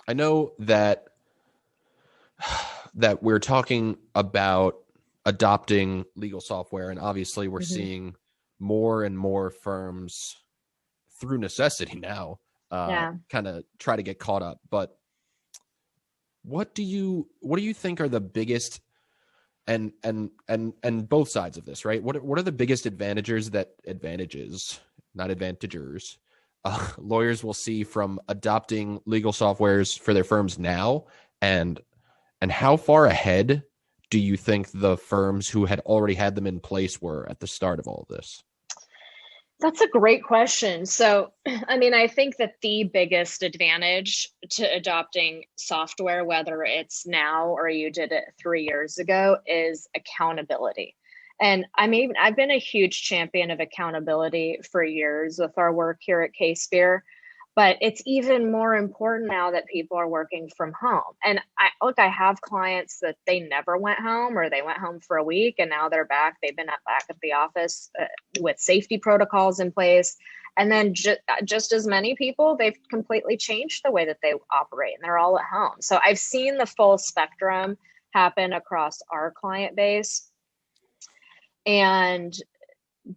I know that we're talking about adopting legal software, and obviously we're Hmm. seeing more and more firms through necessity now Yeah. kind of try to get caught up. But what do you think are the biggest and both sides of this, right? What are the biggest advantages, not advantagers, lawyers will see from adopting legal softwares for their firms now, and how far ahead do you think the firms who had already had them in place were at the start of all of this? That's a great question. So, I mean, I think that the biggest advantage to adopting software, whether it's now or you did it 3 years ago, is accountability. And I've been a huge champion of accountability for years with our work here at CasePeer. But it's even more important now that people are working from home. And I have clients that they never went home, or they went home for a week and now they're back. They've been back at the office with safety protocols in place. And then just as many people, they've completely changed the way that they operate and they're all at home. So I've seen the full spectrum happen across our client base. And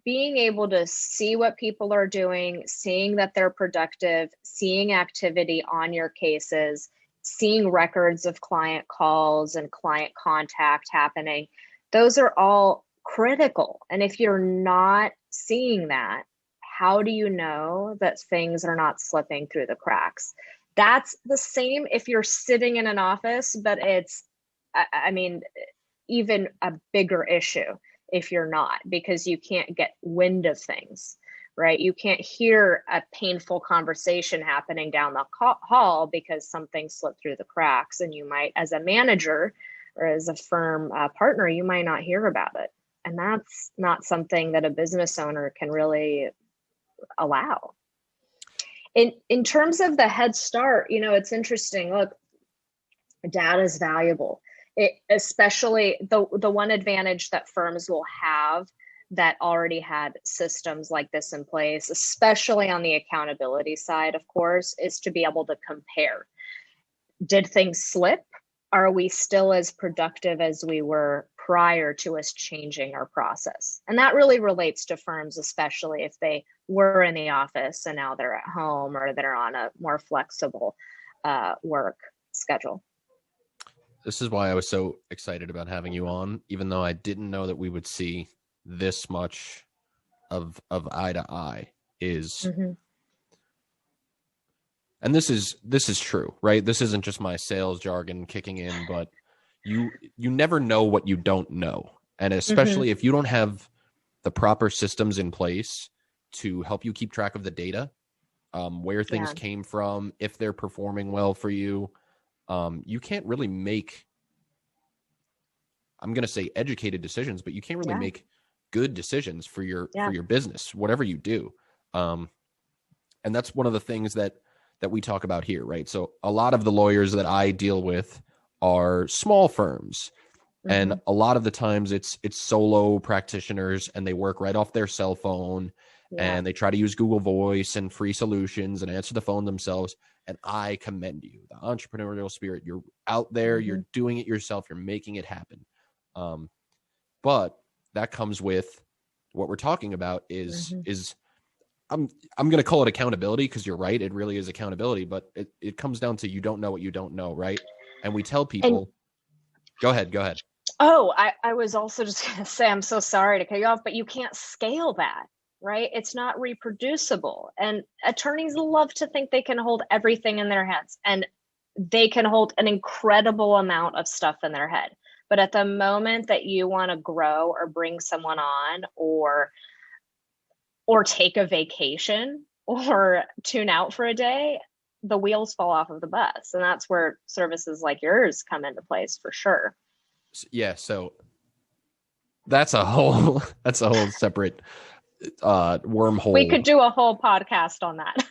being able to see what people are doing, seeing that they're productive, seeing activity on your cases, seeing records of client calls and client contact happening, those are all critical. And if you're not seeing that, how do you know that things are not slipping through the cracks? That's the same if you're sitting in an office, but I mean, even a bigger issue if you're not, because you can't get wind of things, right? You can't hear a painful conversation happening down the hall because something slipped through the cracks. And you might, as a manager or as a firm partner, you might not hear about it. And that's not something that a business owner can really allow. In terms of the head start, it's interesting. Look, data is valuable. Especially the one advantage that firms will have that already had systems like this in place, especially on the accountability side, of course, is to be able to compare. Did things slip? Are we still as productive as we were prior to us changing our process? And that really relates to firms, especially if they were in the office and now they're at home or they're on a more flexible work schedule. This is why I was so excited about having you on, even though I didn't know that we would see this much of eye to eye. Is Mm-hmm. And this is true, right? This isn't just my sales jargon kicking in, but you never know what you don't know, and Mm-hmm. especially if you don't have the proper systems in place to help you keep track of the data, where things Yeah. came from, if they're performing well for you. You can't really make, I'm going to say educated decisions, but you can't really Yeah. make good decisions for Yeah. your business, whatever you do. Um, and that's one of the things that we talk about here, right? So a lot of the lawyers that I deal with are small firms, and Mm-hmm. a lot of the times it's solo practitioners, and they work right off their cell phone, Yeah. and they try to use Google Voice and free solutions and answer the phone themselves. And I commend you, the entrepreneurial spirit. You're out there, Mm-hmm. you're doing it yourself, you're making it happen. Um, but that comes with what we're talking about Mm-hmm. is I'm going to call it accountability, because you're right, it really is accountability, but it comes down to you don't know what you don't know, right? And we tell And people, go ahead. I was also just going to say, I'm so sorry to cut you off, but you can't scale that, right? It's not reproducible. And attorneys love to think they can hold everything in their heads, and they can hold an incredible amount of stuff in their head. But at the moment that you want to grow or bring someone on, or take a vacation or tune out for a day, the wheels fall off of the bus. And that's where services like yours come into place for sure. Yeah, so that's a whole that's a whole separate We wormhole. could do a whole podcast on that.